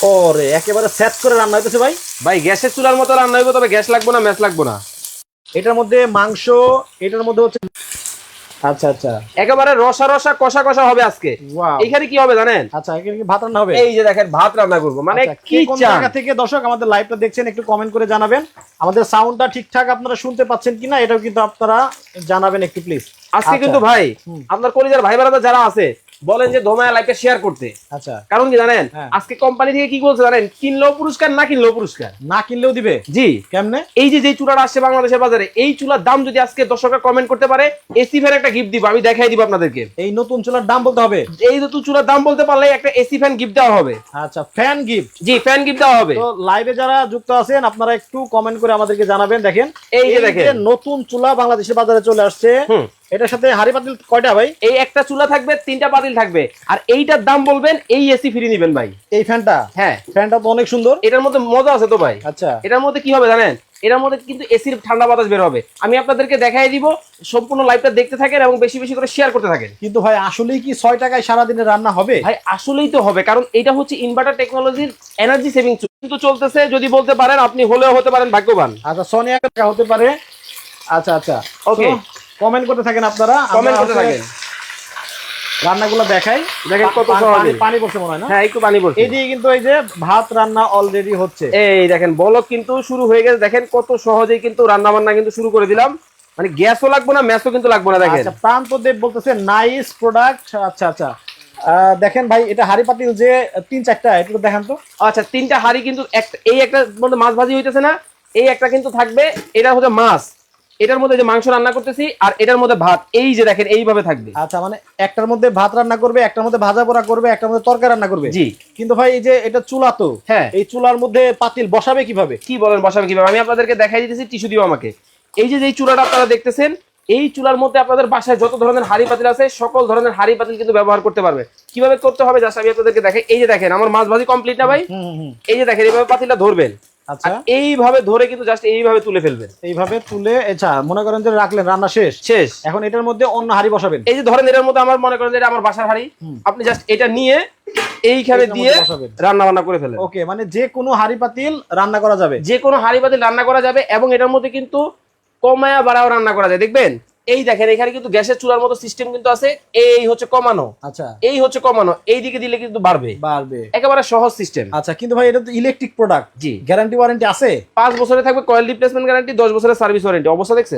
ওরে একেবারে সেট করে রান্না হইতেছে ভাই। ভাই গ্যাসের চুলার মতো রান্না হইব, তবে গ্যাস লাগবে না, ম্যাচ লাগবে না। এটার মধ্যে মাংস, এটার মধ্যে হচ্ছে আচ্ছা আচ্ছা একেবারে রসা রসা কষা কষা হবে আজকে। ওয়াও। এখানে কি হবে জানেন? আচ্ছা এখানে কি ভাত রান্না হবে? এই যে দেখেন ভাত রান্না করব, মানে আচ্ছা, কি কোন চান? জায়গা থেকে দর্শক আমাদের লাইভটা দেখছেন একটু কমেন্ট করে জানাবেন। আমাদের সাউন্ডটা ঠিকঠাক আপনারা শুনতে পাচ্ছেন কিনা এটাও কিন্তু আপনারা জানাবেন একটু প্লিজ। আজকে কিন্তু ভাই আপনার কলিজার ভাই বোনেরা যারা আছে বলেন যে ধোমায়া লাইভটা শেয়ার করতে। আচ্ছা কারণ কি জানেন? হ্যাঁ। আজকে কোম্পানি থেকে কি বলছে জানেন? কিনলেও পুরস্কার, না কিনলেও পুরস্কার। না কিনলেও দিবে? জি। কেমনে? এই যে চুলাটা আসছে বাংলাদেশের বাজারে, এই চুলার দাম যদি আজকে দর্শকরা কমেন্ট করতে পারে, এসি ফ্যান একটা গিফট দিব, আমি দেখাই দিব আপনাদেরকে। এই নতুন চুলার দাম বলতে হবে? এই নতুন চুলার দাম বলতে পারলে একটা এসি ফ্যান গিফট দেওয়া হবে। আচ্ছা ফ্যান গিফট? জি, ফ্যান গিফট দেওয়া হবে। তো লাইভে যারা যুক্ত আছেন আপনারা একটু কমেন্ট করে আমাদেরকে জানাবেন। দেখেন এই যে দেখেন নতুন চুলা বাংলাদেশের বাজারে চলে আসছে। এটার সাথে হাড়ি পাতিল কয়টা ভাই? এই একটা চুলা থাকবে, 3টা পাতিল থাকবে, আর এইটার দাম বলবেন, এই এসি ফ্রি নিবেন ভাই। এই ফ্যানটা? হ্যাঁ, ফ্যানটা তো অনেক সুন্দর। এটার মধ্যে মজা আছে তো ভাই। আচ্ছা এটার মধ্যে কি হবে জানেন? এটার মধ্যে কিন্তু এসির ঠান্ডা বাতাস বের হবে। আমি আপনাদেরকে দেখাই দিব, সম্পূর্ণ লাইভটা দেখতে থাকেন এবং বেশি বেশি করে শেয়ার করতে থাকেন। কিন্তু ভাই আসলেই কি 6 টাকায় সারাদিনে রান্না হবে? ভাই আসলেই তো হবে, কারণ এটা হচ্ছে ইনভার্টার টেকনোলজির এনার্জি সেভিং কিন্তু চলতেছে। যদি বলতে পারেন আপনি হলেও হতে পারেন ভাগ্যবান। আচ্ছা সোনিয়া টাকা হতে পারে। আচ্ছা আচ্ছা ওকে, কমেন্ট করতে থাকেন আপনারা, কমেন্ট করতে থাকেন, রান্নাগুলো দেখাই। দেখেন কত সহজে পানি পড়ছে মনে হয় না? হ্যাঁ, একটু পানি পড়ছে। এইদিকে কিন্তু এই যে ভাত রান্না অলরেডি হচ্ছে। এই দেখেন বলক কিন্তু শুরু হয়ে গেছে। দেখেন কত সহজেই কিন্তু রান্না বান্না কিন্তু শুরু করে দিলাম, মানে গ্যাসও লাগবে না, ম্যাচও কিন্তু লাগবে না। দেখেন আচ্ছা প্রান্তদেব বলতেছে নাইস প্রোডাক্ট। আচ্ছা আচ্ছা দেখেন ভাই এটা হাড়ি পাতিল যে 3-4টা একটু দেখেন তো। আচ্ছা, 3টা হাঁড়ি কিন্তু এই একটা মধ্যে মাছ ভাজি হইতেছে না, এই একটা কিন্তু থাকবে, এটা হচ্ছে মাছ, এটার মধ্যে যে মাংস রান্না করতেছি, আর এটার মধ্যে ভাত। এই যে দেখেন এইভাবে থাকবে। আচ্ছা মানে একটার মধ্যে ভাত রান্না করবে, একটার মধ্যে ভাজা পোড়া করবে, একটার মধ্যে তরকারি রান্না করবে। জি। কিন্তু ভাই এই যে এটা চুলা তো, হ্যাঁ, এই চুলার মধ্যে পাতিল বসাবে কিভাবে? কি বলেন বসাবে কিভাবে? আমি আপনাদেরকে দেখাই দিতেছি, টিস্যু দিও আমাকে। এই যে চুলাটা আপনারা দেখতেছেন, এই চুলার মধ্যে আপনাদের বাসায় যত ধরনের হাঁড়ি পাতিল আছে সকল ধরনের হাঁড়ি পাতিল কিন্তু ব্যবহার করতে পারবে। কিভাবে করতে হবে জাস্ট আমি আপনাদেরকে দেখাই। এই যে দেখেন আমার মাছ ভাজি কমপ্লিট না ভাই? এই যে দেখেন এইভাবে পাতিলটা ধরবেন। আচ্ছা এইভাবে ধরে কিন্তু জাস্ট এইভাবে তুলে ফেলবেন। এইভাবে তুলে আচ্ছা মনে করেন যে রাখলেন, রান্না শেষ। শেষ। এখন এটার মধ্যে অন্য হাঁড়ি বসাবেন। এই যে ধরেন এটার মধ্যে আমার মনে করেন যে এটা আমার বাসার হাঁড়ি, আপনি জাস্ট এটা নিয়ে এইখানে দিয়ে রান্না বান্না করে ফেলেন। ওকে, মানে যে কোনো হাঁড়ি পাতিল রান্না করা যাবে, যে কোনো হাঁড়ি পাতিল রান্না করা যাবে, এবং এটার মধ্যে কিন্তু কমায়া বাড়াও রান্না করা যায়। দেখবেন এই দেখেন এখানে কিন্তু গ্যাসের চুলার মতো সিস্টেম কিন্তু আছে। এই হচ্ছে কমানো, আচ্ছা এই হচ্ছে কমানো, এই দিকে দিলে কিন্তু বাড়বে, বাড়বে। একেবারে সহজ সিস্টেম। আচ্ছা কিন্তু ভাই এটা তো ইলেকট্রিক প্রোডাক্ট, জি। গ্যারান্টি ওয়ারেন্টি আছে? 5 বছরে থাকবে কয়েল রিপ্লেসমেন্ট গ্যারান্টি, 10 বছরের সার্ভিস ওয়ারেন্টি। অবস্থা দেখছেন?